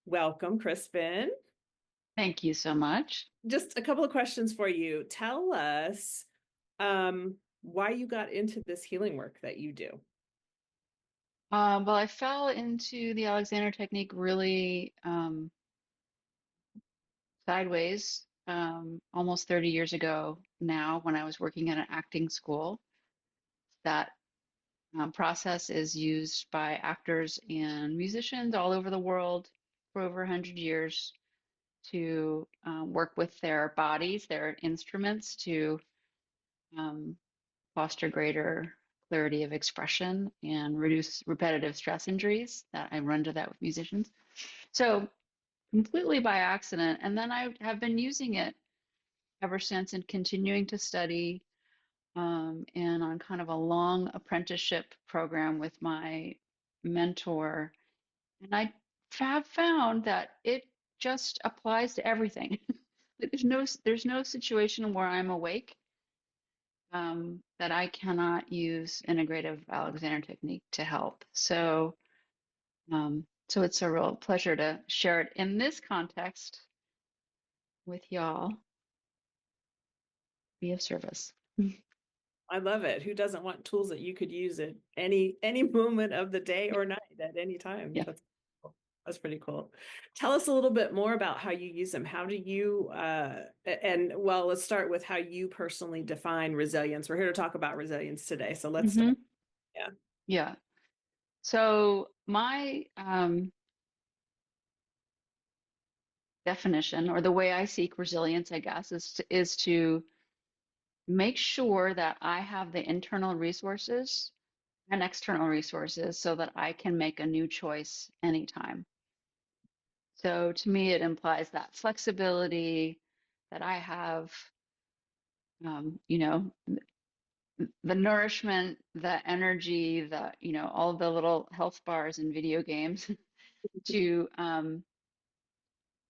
Welcome, Crispin. Thank you so much. Just a couple of questions for you. Tell us why you got into this healing work that you do. Well, I fell into the Alexander technique really sideways almost 30 years ago now when I was working at an acting school. That process is used by actors and musicians all over the world for over 100 years to work with their bodies, their instruments to um, foster greater clarity of expression and reduce repetitive stress injuries. That I run to that with musicians. So completely by accident. And then I have been using it ever since and continuing to study and on kind of a long apprenticeship program with my mentor. And I have found that it just applies to everything. There's no situation where I'm awake that I cannot use integrative Alexander technique to help. So it's a real pleasure to share it in this context with y'all, be of service. I love it. Who doesn't want tools that you could use at any moment of the day or night at any time? Yeah. That's cool. That's pretty cool. Tell us a little bit more about how you use them. How do you and well, let's start with how you personally define resilience. We're here to talk about resilience today, so let's start. hmm Yeah. Yeah. So my definition, or the way I seek resilience, I guess, is to make sure that I have the internal resources and external resources so that I can make a new choice anytime. So to me, it implies that flexibility that I have, um, you know, the nourishment, the energy, all the little health bars and video games to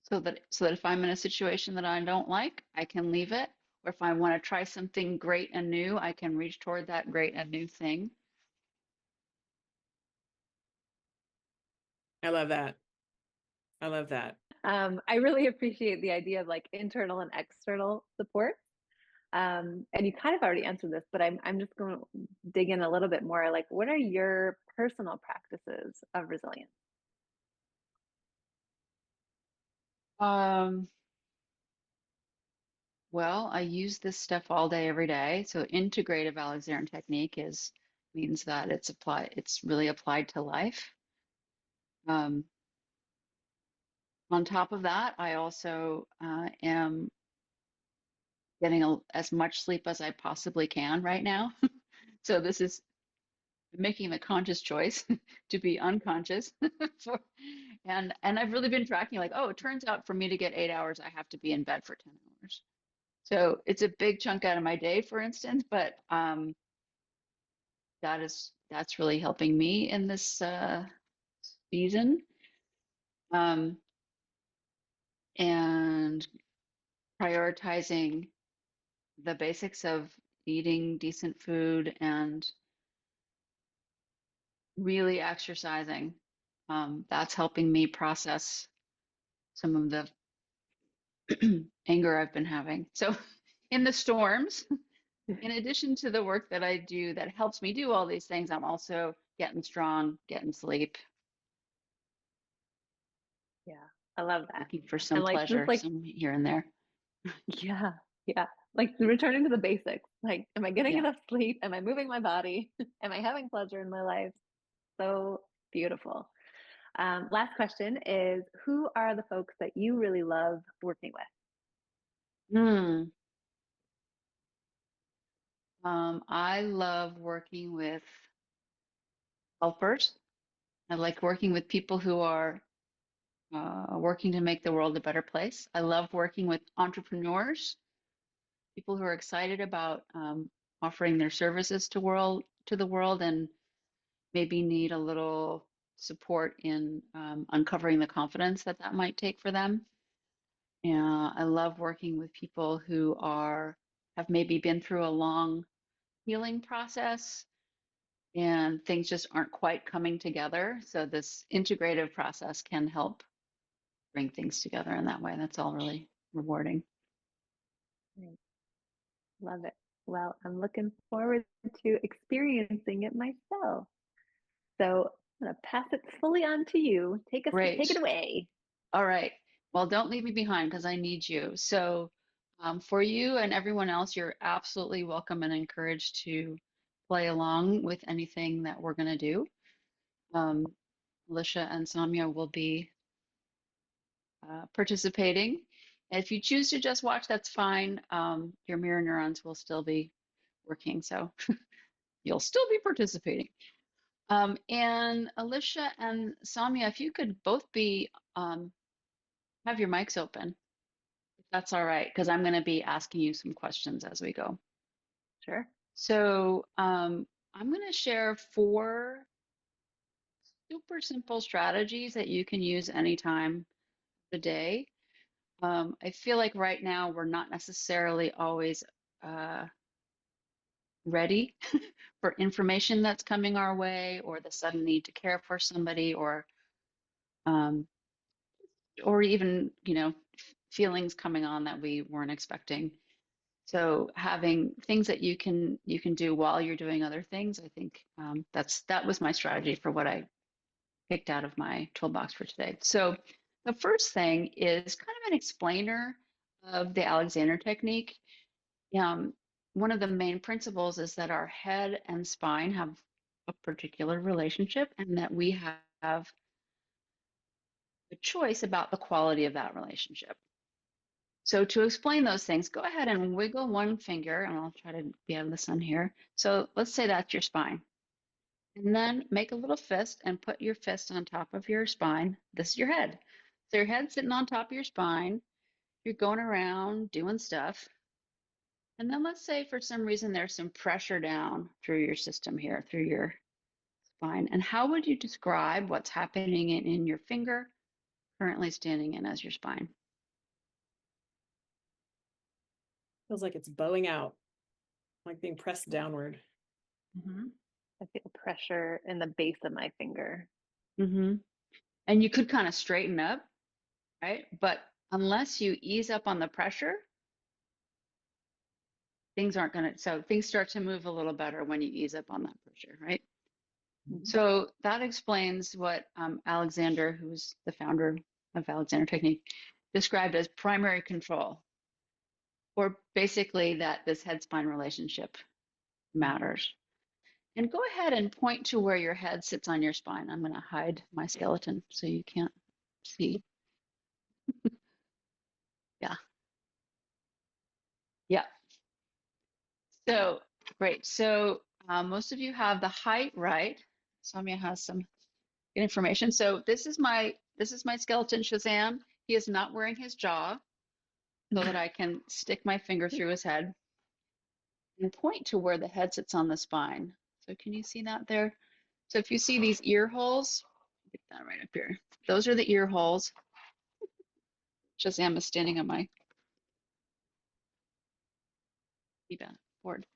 so that if I'm in a situation that I don't like, I can leave it. Or if I want to try something great and new, I can reach toward that great and new thing. I love that. I love that. I really appreciate the idea of like internal and external support. And you kind of already answered this, but I'm just going to dig in a little bit more. Like, what are your personal practices of resilience? Um, well, I use this stuff all day, every day. So integrative Alexander technique is means that it's really applied to life. Um, on top of that, I also am getting as much sleep as I possibly can right now. So this is making the conscious choice to be unconscious for, and I've really been tracking like, oh, it turns out for me to get 8 hours, I have to be in bed for 10 hours. So it's a big chunk out of my day, for instance, but that's really helping me in this season. Um, and prioritizing the basics of eating decent food and really exercising. That's helping me process some of the anger I've been having. So, in the storms, in addition to the work that I do that helps me do all these things, I'm also getting strong, getting sleep, Yeah, I love that. looking for And some like just pleasure, like some here and there. yeah, yeah, like returning to the basics. Like, am I getting Yeah. enough sleep? Am I moving my body? Am I having pleasure in my life? So beautiful. Last question is, who are the folks that you really love working with? Hmm. I love working with helpers. I like working with people who are working to make the world a better place. I love working with entrepreneurs, people who are excited about offering their services to the world and maybe need a little support in uncovering the confidence that that might take for them. And I love working with people who are have maybe been through a long healing process and things just aren't quite coming together. So this integrative process can help bring things together in that way. That's all really rewarding. Right. Love it. Well, I'm looking forward to experiencing it myself. So I'm going to pass it fully on to you. Take it Great. away. All right. Well, don't leave me behind because I need you. So for you and everyone else, you're absolutely welcome and encouraged to play along with anything that we're going to do. Alicia and Samya will be participating. And if you choose to just watch, that's fine. Your mirror neurons will still be working, so you'll still be participating. And Alicia and Samya, if you could both be have your mics open, if that's all right, because I'm going to be asking you some questions as we go. Sure. So I'm going to share 4 super simple strategies that you can use anytime of the day. I feel like right now we're not necessarily always ready for information that's coming our way, or the sudden need to care for somebody, um, or even feelings coming on that we weren't expecting. So having things that you can do while you're doing other things, I think that was my strategy for what I picked out of my toolbox for today. So the first thing is kind of an explainer of the Alexander technique. One of the main principles is that our head and spine have a particular relationship, and that we have a choice about the quality of that relationship. So to explain those things, go ahead and wiggle one finger, and I'll try to be out of the sun here. So let's say that's your spine. And then make a little fist and put your fist on top of your spine. This is your head. So your head's sitting on top of your spine. You're going around doing stuff. And then let's say for some reason there's some pressure down through your system here, through your spine. And how would you describe what's happening in your finger currently standing in as your spine? Feels like it's bowing out, like being pressed downward. Mm-hmm. I feel pressure in the base of my finger. Mm-hmm. And you could kind of straighten up, right? But unless you ease up on the pressure, things aren't going to, so things start to move a little better when you ease up on that pressure, right? Mm-hmm. So that explains what Alexander, who's the founder of Alexander Technique, described as primary control, or basically that this head-spine relationship matters. And go ahead and point to where your head sits on your spine. I'm going to hide my skeleton so you can't see. Yeah. Yeah. So great. So most of you have the height right. Samya has some good information. So this is my skeleton Shazam. He is not wearing his jaw so that I can stick my finger through his head and point to where the head sits on the spine. So can you see that there? So if you see these ear holes, get that right up here. Those are the ear holes. Shazam is standing on my board.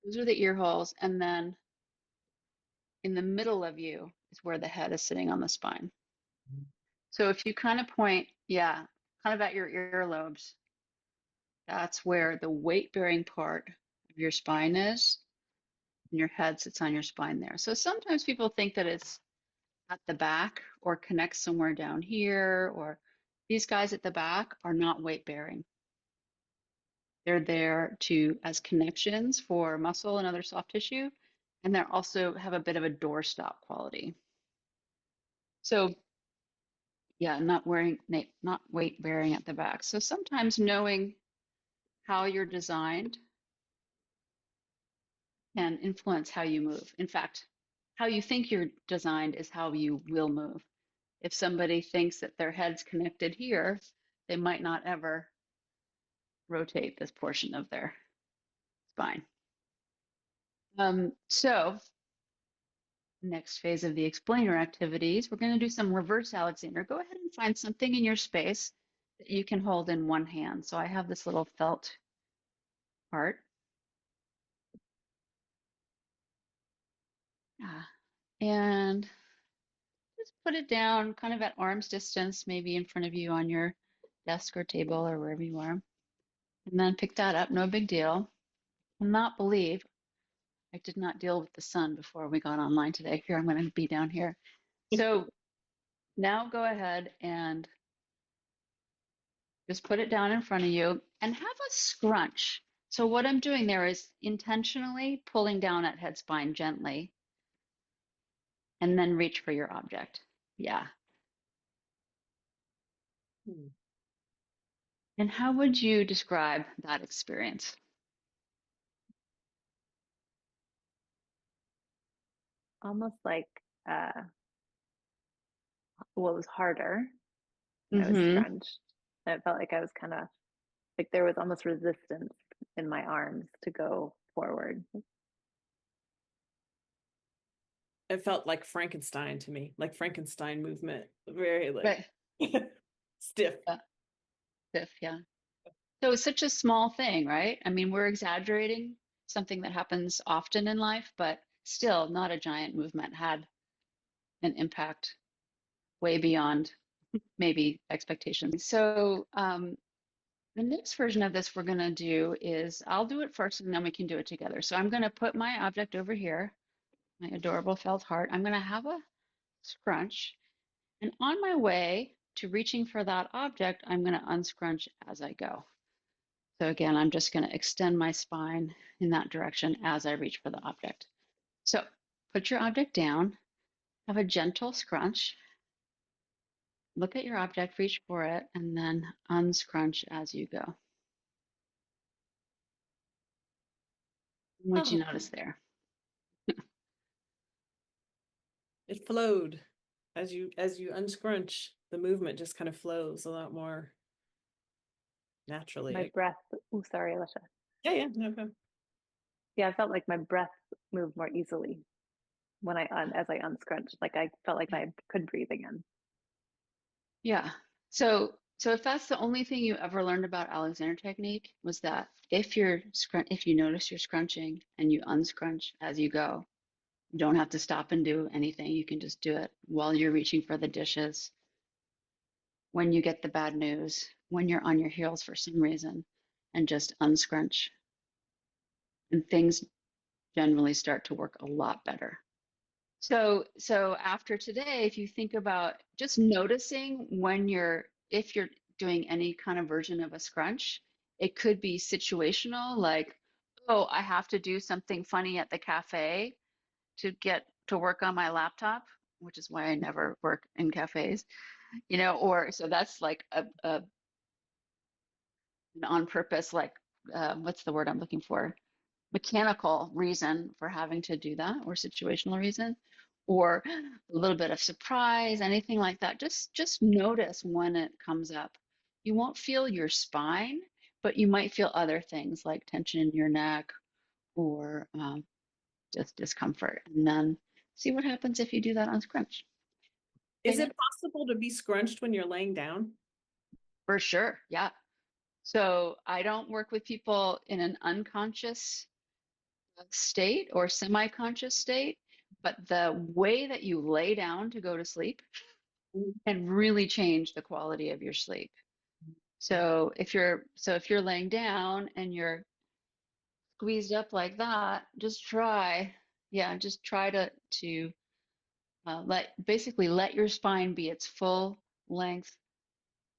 Those are the ear holes, and then in the middle of you is where the head is sitting on the spine. So if you kind of point, yeah, kind of at your earlobes, that's where the weight-bearing part of your spine is, and your head sits on your spine there. So sometimes people think that it's at the back or connects somewhere down here, or these guys at the back are not weight-bearing. They're there as connections for muscle and other soft tissue, and they also have a bit of a doorstop quality. So yeah, not weight bearing at the back. So sometimes knowing how you're designed can influence how you move. In fact, how you think you're designed is how you will move. If somebody thinks that their head's connected here, they might not ever rotate this portion of their spine. So next phase of the explainer activities, we're going to do some reverse Alexander. Go ahead and find something in your space that you can hold in one hand. So I have this little felt part. And just put it down kind of at arm's distance, maybe in front of you on your desk or table or wherever you are. And then pick that up, no big deal. Will not believe I did not deal with the sun before we got online today. Here, I'm going to be down here. So now go ahead and just put it down in front of you and have a scrunch. So what I'm doing there is intentionally pulling down at head spine gently and then reach for your object. Yeah. And how would you describe that experience? Almost like what was harder when I was Mm-hmm. scrunched. And it felt like I was kind of like there was almost resistance in my arms to go forward. It felt like Frankenstein to me, like Frankenstein movement, very like Right. stiff. Stiff, yeah. So it's such a small thing, right? I mean, we're exaggerating something that happens often in life, but still not a giant movement, had an impact way beyond maybe expectations. So the next version of this we're going to do is I'll do it first and then we can do it together. So I'm going to put my object over here, my adorable felt heart. I'm going to have a scrunch. And on my way to reaching for that object, I'm going to unscrunch as I go. So again, I'm just going to extend my spine in that direction as I reach for the object. So put your object down, have a gentle scrunch, look at your object, reach for it, and then unscrunch as you go. What do you notice there? It flowed as you unscrunch, the movement just kind of flows a lot more naturally. My breath, oh, sorry, Alicia. Yeah, no problem. Yeah, I felt like my breath moved more easily when as I unscrunched. Like I felt like I could breathe again. Yeah. So if that's the only thing you ever learned about Alexander technique was that if you notice you're scrunching and you unscrunch as you go, you don't have to stop and do anything. You can just do it while you're reaching for the dishes, when you get the bad news, when you're on your heels for some reason, and just unscrunch. And things generally start to work a lot better. So after today, if you think about just noticing if you're doing any kind of version of a scrunch, it could be situational, like, oh, I have to do something funny at the cafe to get to work on my laptop, which is why I never work in cafes, or so that's like an on purpose, like, what's the word I'm looking for? Mechanical reason for having to do that, or situational reason, or a little bit of surprise, anything like that. Just notice when it comes up. You won't feel your spine, but you might feel other things like tension in your neck or just discomfort. And then see what happens if you do that on scrunch. Is it possible to be scrunched when you're laying down? For sure, yeah. So I don't work with people in an unconscious state or semi-conscious state, but the way that you lay down to go to sleep can really change the quality of your sleep. So if you're laying down and you're squeezed up like that, just try to let your spine be its full length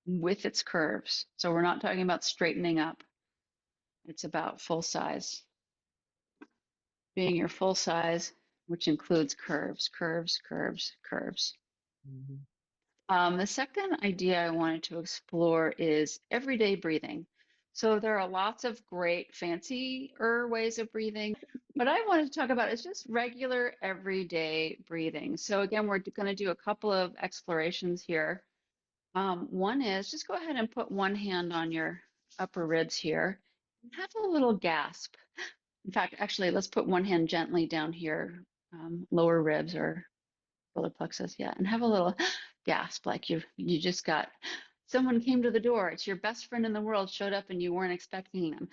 with its curves. So we're not talking about straightening up. It's about full size. Being your full size, which includes curves, curves, curves, curves. The second idea I wanted to explore is everyday breathing. So there are lots of great fancier ways of breathing. What I wanted to talk about is just regular everyday breathing. So again, we're going to do a couple of explorations here. One is just go ahead and put one hand on your upper ribs here and have a little gasp. In fact, actually, let's put one hand gently down here, lower ribs or solar plexus, yeah, and have a little gasp, like you just got someone came to the door. It's your best friend in the world showed up and you weren't expecting them,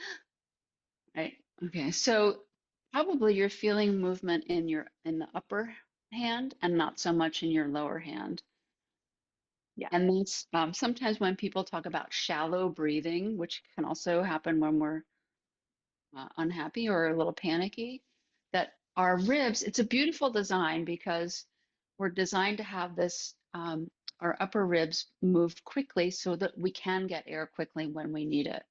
right? Okay, so probably you're feeling movement in the upper hand and not so much in your lower hand. Yeah. And that's sometimes when people talk about shallow breathing, which can also happen when we're unhappy or a little panicky, that our ribs, it's a beautiful design because we're designed to have this, our upper ribs move quickly so that we can get air quickly when we need it.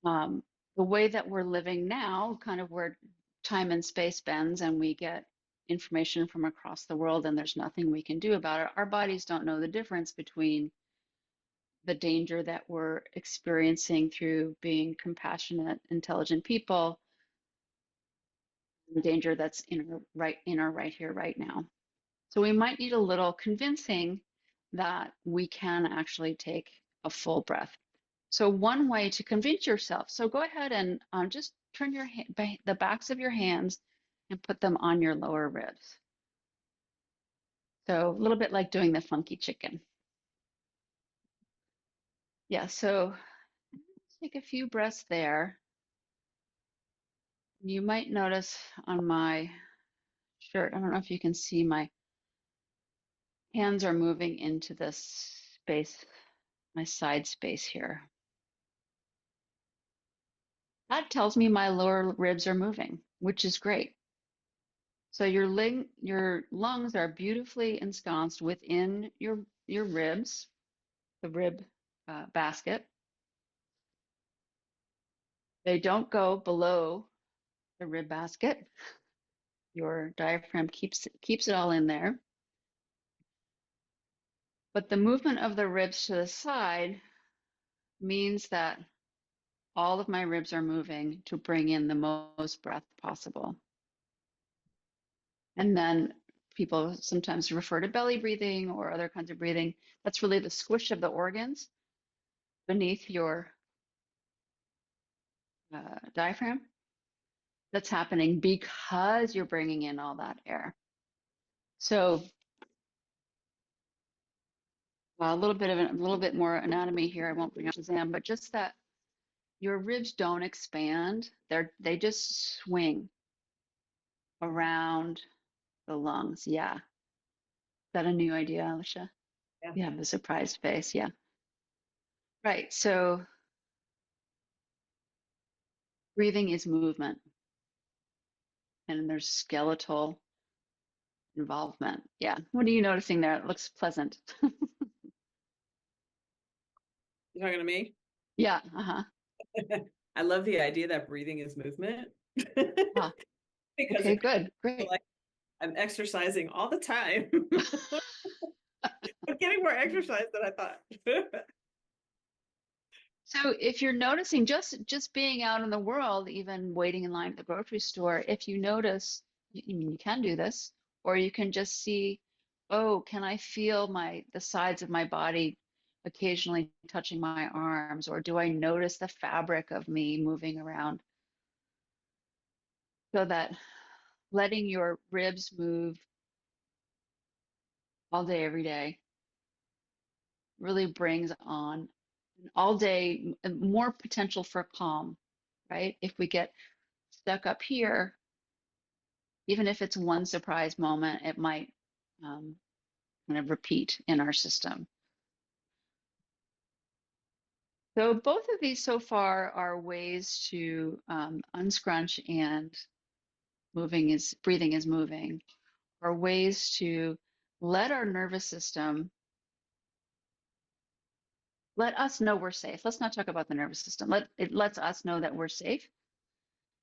The way that we're living now, kind of where time and space bends and we get information from across the world and there's nothing we can do about it, our bodies don't know the difference between the danger that we're experiencing through being compassionate, intelligent people, the danger that's in our right here, right now. So we might need a little convincing that we can actually take a full breath. So one way to convince yourself, so go ahead and just turn the backs of your hands and put them on your lower ribs. So a little bit like doing the funky chicken. Yeah, so take a few breaths there. You might notice on my shirt, I don't know if you can see, my hands are moving into this space, my side space here. That tells me my lower ribs are moving, which is great. So your lungs are beautifully ensconced within your ribs, the rib basket. They don't go below the rib basket. Your diaphragm keeps it all in there. But the movement of the ribs to the side means that all of my ribs are moving to bring in the most breath possible. And then people sometimes refer to belly breathing or other kinds of breathing. That's really the squish of the organs beneath your diaphragm. That's happening because you're bringing in all that air. So a little bit more anatomy here. I won't bring up Shazam, but just that your ribs don't expand. They just swing around the lungs. Yeah. Is that a new idea, Alicia? Yeah. You have the surprised face. Yeah. Right. So breathing is movement, and there's skeletal involvement. Yeah. What are you noticing there? It looks pleasant. You talking to me? Yeah. Uh-huh. I love the idea that breathing is movement. Ah, Because okay, it good. feels Great. like I'm exercising all the time. I'm getting more exercise than I thought. So if you're noticing just being out in the world, even waiting in line at the grocery store, if you notice, you can do this, or you can just see, oh, can I feel the sides of my body occasionally touching my arms, or do I notice the fabric of me moving around? So that letting your ribs move all day, every day, really brings on all day more potential for calm, right? If we get stuck up here, even if it's one surprise moment, it might kind of repeat in our system. So both of these so far are ways to unscrunch and breathing is moving, are ways to let our nervous system, let us know we're safe. Let's not talk about the nervous system. It lets us know that we're safe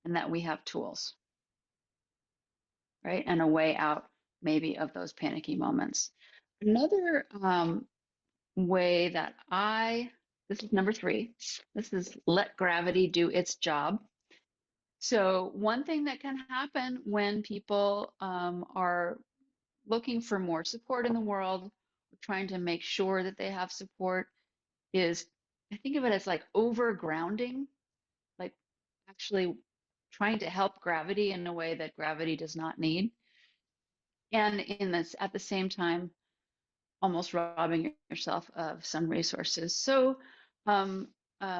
and that we have tools, right? And a way out maybe of those panicky moments. Another way that this is number 3, this is let gravity do its job. So one thing that can happen when people are looking for more support in the world, trying to make sure that they have support, is, I think of it as like overgrounding, like actually trying to help gravity in a way that gravity does not need. And at the same time, almost robbing yourself of some resources. So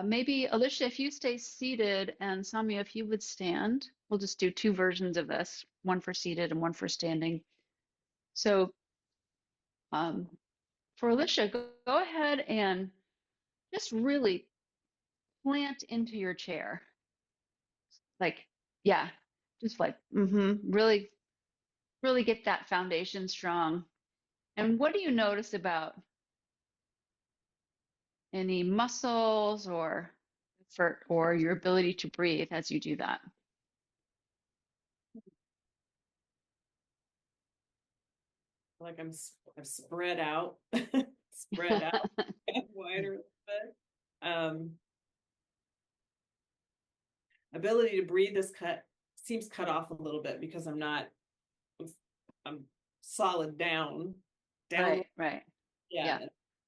maybe Alicia, if you stay seated, and Samya, if you would stand, we'll just do 2 versions of this. one for seated and one for standing. So for Alicia, go ahead and just really plant into your chair. Like, yeah, just like, really, really get that foundation strong. And what do you notice about any muscles or your ability to breathe as you do that? Like I'm spread out, spread out wider a little bit. Ability to breathe seems cut off a little bit because I'm solid down. Right. Yeah.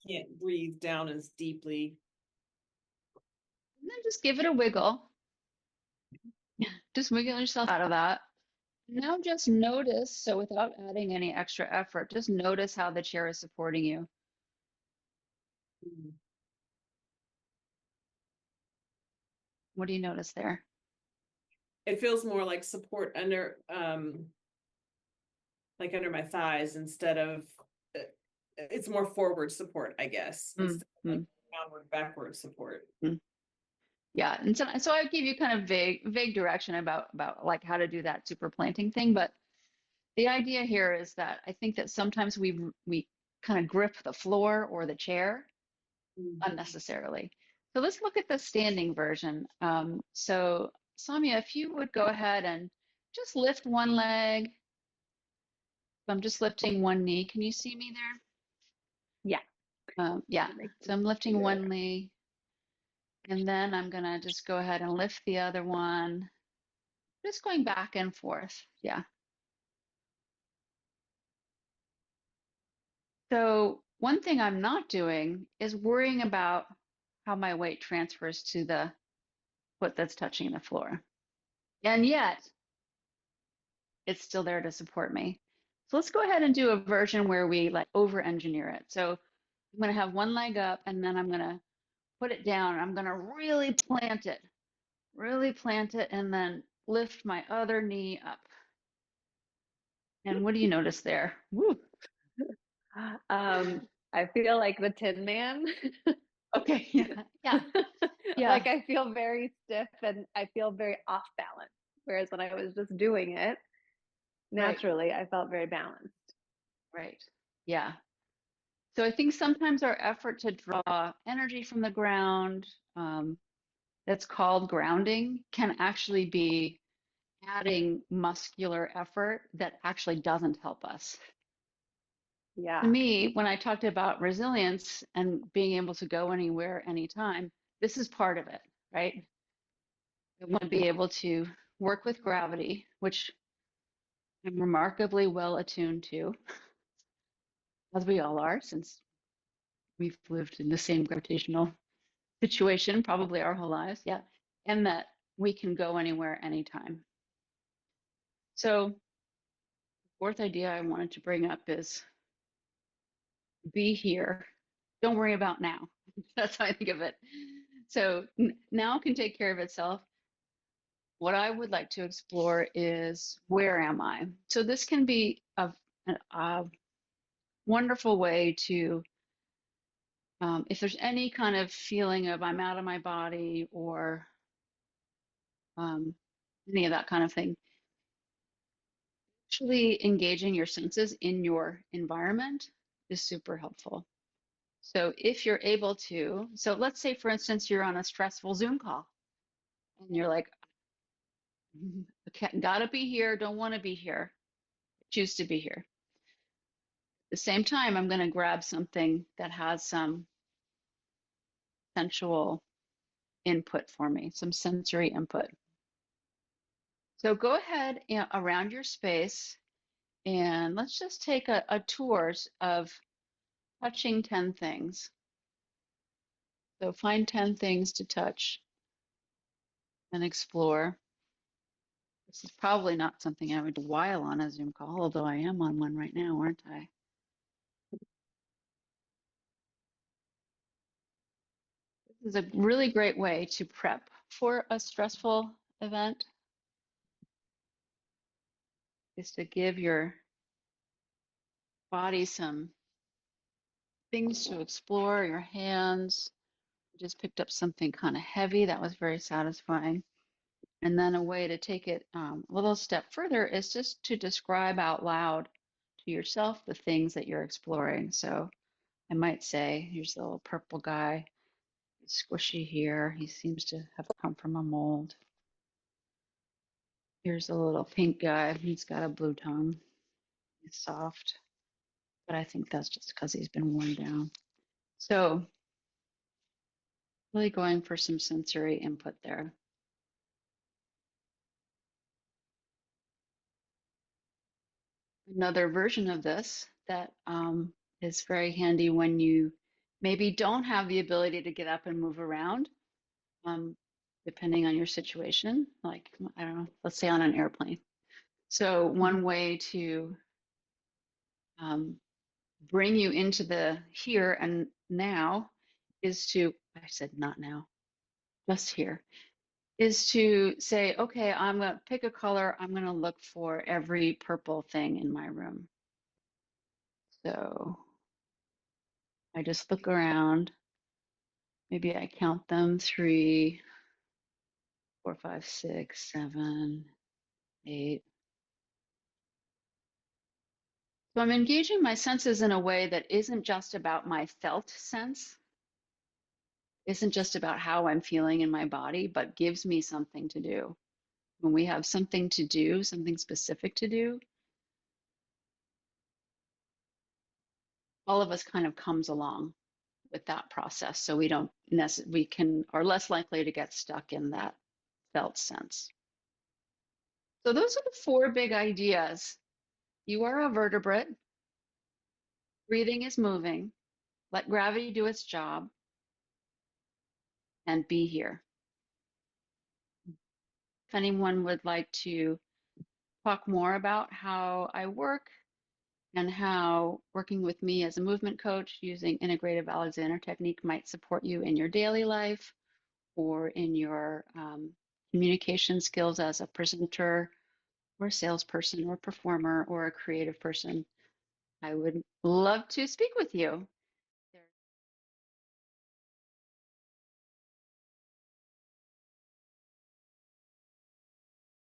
Can't breathe down as deeply. And then just give it a wiggle. Just wiggle yourself out of that. Now just notice, so without adding any extra effort, just notice how the chair is supporting you. What do you notice there? It feels more like support under my thighs instead of it's more forward support, I guess, instead of like downward, backward support. Yeah, and so I give you kind of vague direction about like how to do that super planting thing, but the idea here is that I think that sometimes we kind of grip the floor or the chair unnecessarily. So let's look at the standing version. So Samia, if you would go ahead and just lift one leg. I'm just lifting one knee. Can you see me there? Yeah. So I'm lifting one knee, and then I'm gonna just go ahead and lift the other one. Just going back and forth. Yeah. So one thing I'm not doing is worrying about how my weight transfers to the foot that's touching the floor. And yet, it's still there to support me. So let's go ahead and do a version where we like over-engineer it. So I'm going to have one leg up, and then I'm going to put it down. I'm going to really plant it, and then lift my other knee up. And what do you notice there? Woo. I feel like the Tin Man. Okay. Yeah. Like I feel very stiff and I feel very off balance. Whereas when I was just doing it naturally, I felt very balanced. Right. Yeah. So I think sometimes our effort to draw energy from the ground, that's called grounding, can actually be adding muscular effort that actually doesn't help us. Yeah. To me, when I talked about resilience and being able to go anywhere, anytime, this is part of it, right? I want to be able to work with gravity, which I'm remarkably well attuned to, as we all are, since we've lived in the same gravitational situation probably our whole lives. Yeah. And that we can go anywhere, anytime. So, the fourth idea I wanted to bring up is be here. Don't worry about now. That's how I think of it. So, now can take care of itself. What I would like to explore is where am I? So, this can be a wonderful way to, if there's any kind of feeling of I'm out of my body or any of that kind of thing, actually engaging your senses in your environment is super helpful. So if you're able to, so let's say, for instance, you're on a stressful Zoom call and you're like, okay, gotta be here, don't want to be here, choose to be here. At the same time, I'm going to grab something that has some sensual input for me, some sensory input. So go ahead and around your space, and let's just take a tour of touching 10 things. So find 10 things to touch and explore. This is probably not something I would while on a Zoom call, although I am on one right now, aren't I? This is a really great way to prep for a stressful event, is to give your body some things to explore, your hands. Just picked up something kind of heavy. That was very satisfying. And then a way to take it a little step further is just to describe out loud to yourself the things that you're exploring. So I might say, here's the little purple guy. He's squishy here. He seems to have come from a mold. Here's a little pink guy. He's got a blue tongue. He's soft, but I think that's just because he's been worn down. So really going for some sensory input there. Another version of this that is very handy when you maybe don't have the ability to get up and move around, depending on your situation, like, I don't know, let's say on an airplane. So one way to bring you into the here and now is to, I said not now, just here, is to say, okay, I'm going to pick a color. I'm going to look for every purple thing in my room. So I just look around. Maybe I count them 3, 4, 5, 6, 7, 8. So I'm engaging my senses in a way that isn't just about my felt sense, isn't just about how I'm feeling in my body, but gives me something to do. When we have something to do, something specific to do, all of us kind of comes along with that process. So we don't are less likely to get stuck in that felt sense. So those are the 4 big ideas. You are a vertebrate. Breathing is moving. Let gravity do its job. And be here. If anyone would like to talk more about how I work and how working with me as a movement coach using integrative Alexander technique might support you in your daily life or in your communication skills as a presenter or a salesperson or performer or a creative person, I would love to speak with you.